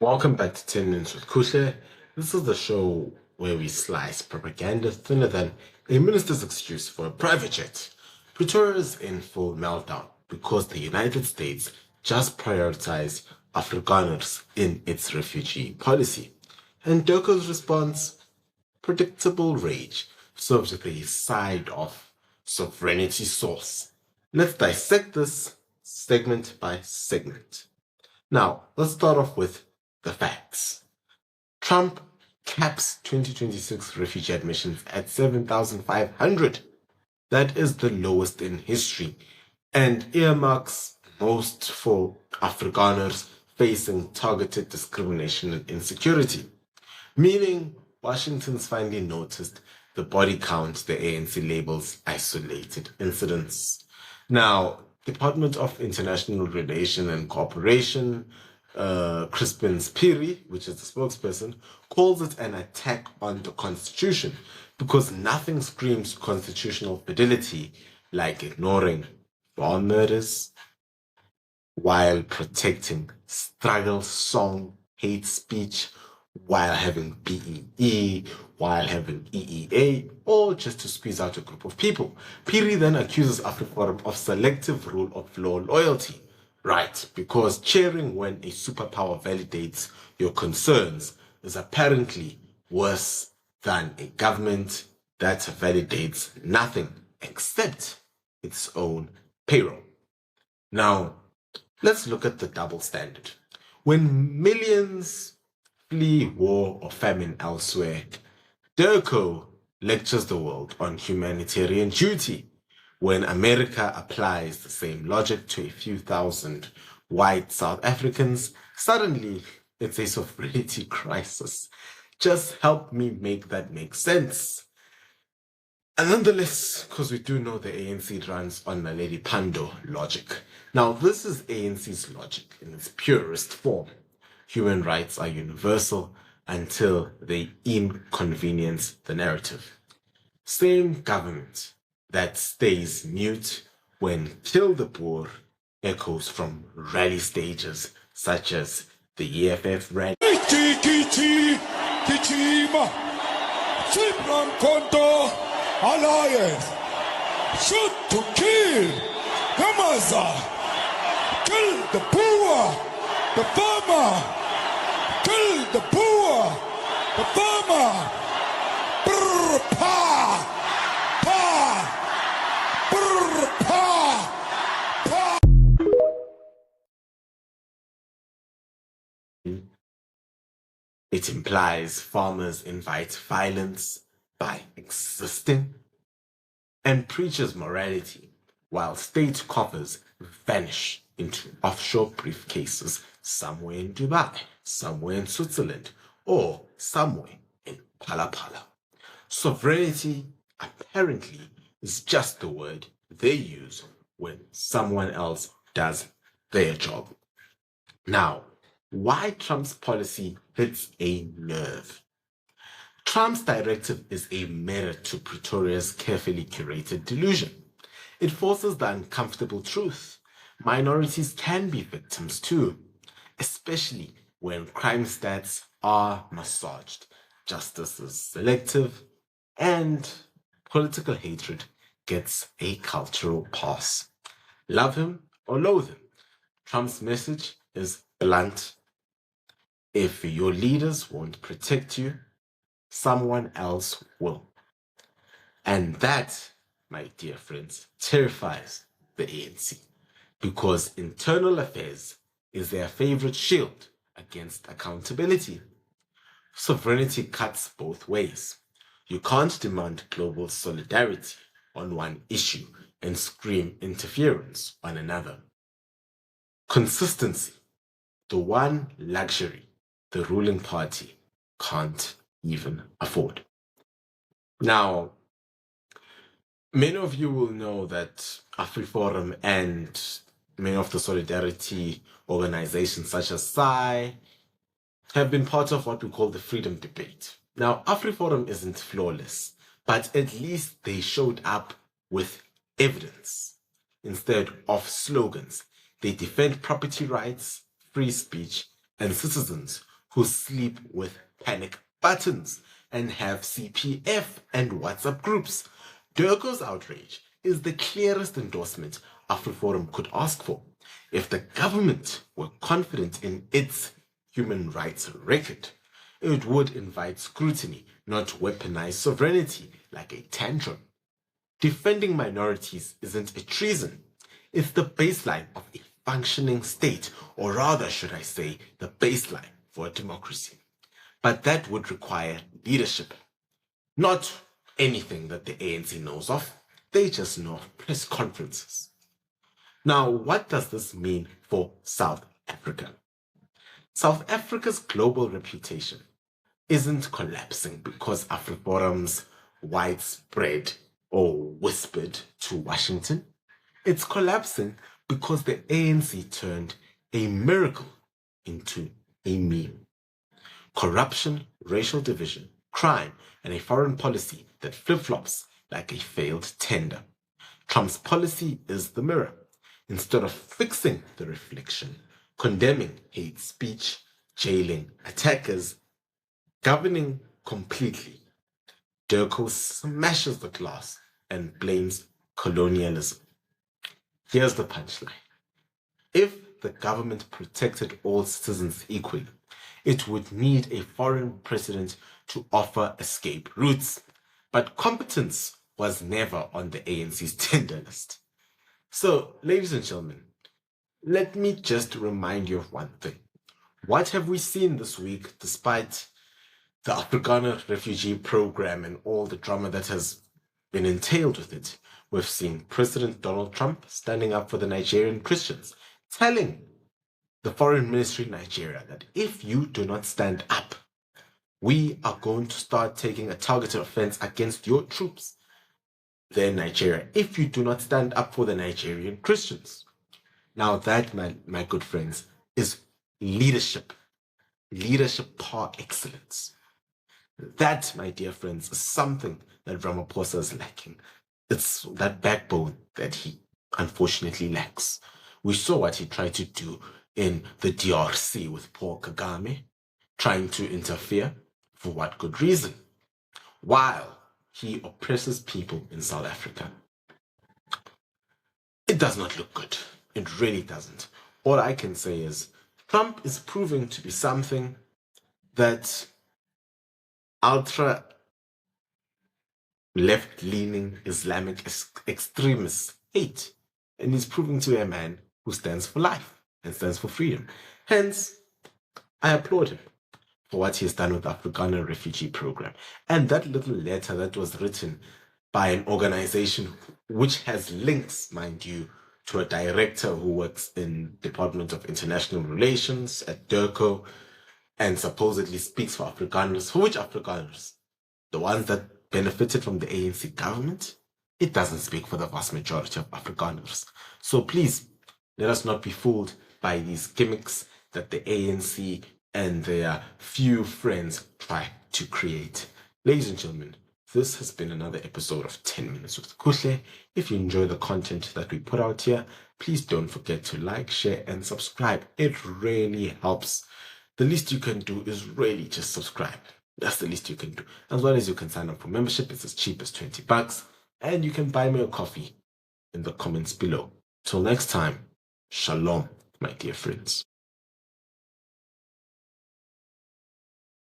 Welcome back to 10 Minutes with Kuhle. This is the show where we slice propaganda thinner than a minister's excuse for a private jet. Pretoria is in full meltdown because the United States just prioritized Afrikaners in its refugee policy. And DIRCO's response? Predictable rage, served with a side of sovereignty sauce. Let's dissect this segment by segment. Now, let's start off with the facts. Trump caps 2026 refugee admissions at 7,500. That is the lowest in history and earmarks most for Afrikaners facing targeted discrimination and insecurity. Meaning, Washington's finally noticed the body count the ANC labels isolated incidents. Now, Department of International Relations and Cooperation, Crispin Spiri, which is the spokesperson, calls it an attack on the Constitution because nothing screams constitutional fidelity like ignoring farm murders while protecting struggle song hate speech, while having BEE, while having EEA, all just to squeeze out a group of people. Piri then accuses AfriForum of selective rule of law loyalty. Right, because cheering when a superpower validates your concerns is apparently worse than a government that validates nothing except its own payroll. Now, let's look at the double standard. When millions flee war or famine elsewhere, DIRCO lectures the world on humanitarian duty. When America applies the same logic to a few thousand white South Africans, suddenly it's a sovereignty crisis. Just help me make that make sense. And nonetheless, because we do know the ANC runs on Naledi Pandor logic. Now, this is ANC's logic in its purest form. Human rights are universal until they inconvenience the narrative. Same government that stays mute when Kill the Boer echoes from rally stages such as the EFF rally. Alliance, shoot to kill, Gamaza, kill the poor, the farmer, kill the poor, the farmer, brr, pa, pa, brr, pa, pa. It implies farmers invite violence by existing and preaches morality while state coffers vanish into offshore briefcases somewhere in Dubai, somewhere in Switzerland, or somewhere in Pala Pala. Sovereignty apparently is just the word they use when someone else does their job. Now, why Trump's policy hits a nerve? Trump's directive is a mirror to Pretoria's carefully curated delusion. It forces the uncomfortable truth. Minorities can be victims too, especially when crime stats are massaged, justice is selective, and political hatred gets a cultural pass. Love him or loathe him, Trump's message is blunt. If your leaders won't protect you, someone else will. And that, my dear friends, terrifies the ANC because internal affairs is their favorite shield against accountability. Sovereignty cuts both ways. You can't demand global solidarity on one issue and scream interference on another. Consistency, the one luxury the ruling party can't even afford. Now, many of you will know that AfriForum and many of the solidarity organizations such as SAI have been part of what we call the freedom debate. Now, AfriForum isn't flawless, but at least they showed up with evidence instead of slogans. They defend property rights, free speech, and citizens who sleep with panic buttons and have CPF and WhatsApp groups. DIRCO's outrage is the clearest endorsement AfriForum could ask for. If the government were confident in its human rights record, it would invite scrutiny, not weaponize sovereignty like a tantrum. Defending minorities isn't a treason. It's the baseline of a functioning state, or rather, should I say, the baseline for a democracy. But that would require leadership. Not anything that the ANC knows of. They just know press conferences. Now, what does this mean for South Africa? South Africa's global reputation isn't collapsing because AfriForum's widespread or whispered to Washington. It's collapsing because the ANC turned a miracle into a meme. Corruption, racial division, crime, and a foreign policy that flip-flops like a failed tender. Trump's policy is the mirror. Instead of fixing the reflection, condemning hate speech, jailing attackers, governing completely, DIRCO smashes the glass and blames colonialism. Here's the punchline. If the government protected all citizens equally, it would need a foreign president to offer escape routes. But competence was never on the ANC's tender list. So, ladies and gentlemen, let me just remind you of one thing. What have we seen this week despite the Afrikaner refugee program and all the drama that has been entailed with it? We've seen President Donald Trump standing up for the Nigerian Christians, telling the foreign ministry in Nigeria that if you do not stand up, we are going to start taking a targeted offense against your troops there in Nigeria if you do not stand up for the Nigerian Christians. Now that, my good friends, is leadership. Leadership par excellence. That, my dear friends, is something that Ramaphosa is lacking. It's that backbone that he unfortunately lacks. We saw what he tried to do in the DRC with Paul Kagame, trying to interfere for what good reason, while he oppresses people in South Africa. It does not look good. It really doesn't. All I can say is Trump is proving to be something that ultra left-leaning Islamic extremists hate. And he's proving to be a man who stands for life and stands for freedom. Hence, I applaud him for what he has done with the Afrikaner refugee program. And that little letter that was written by an organization which has links, mind you, to a director who works in Department of International Relations at DIRCO and supposedly speaks for Afrikaners. For which Afrikaners? The ones that benefited from the ANC government? It doesn't speak for the vast majority of Afrikaners. So please, let us not be fooled by these gimmicks that the ANC and their few friends try to create. Ladies and gentlemen, this has been another episode of 10 Minutes with Kuhle. If you enjoy the content that we put out here, please don't forget to like, share, and subscribe. It really helps. The least you can do is really just subscribe. That's the least you can do. As well as you can sign up for membership. It's as cheap as $20. And you can buy me a coffee in the comments below. Till next time, shalom, my dear friends.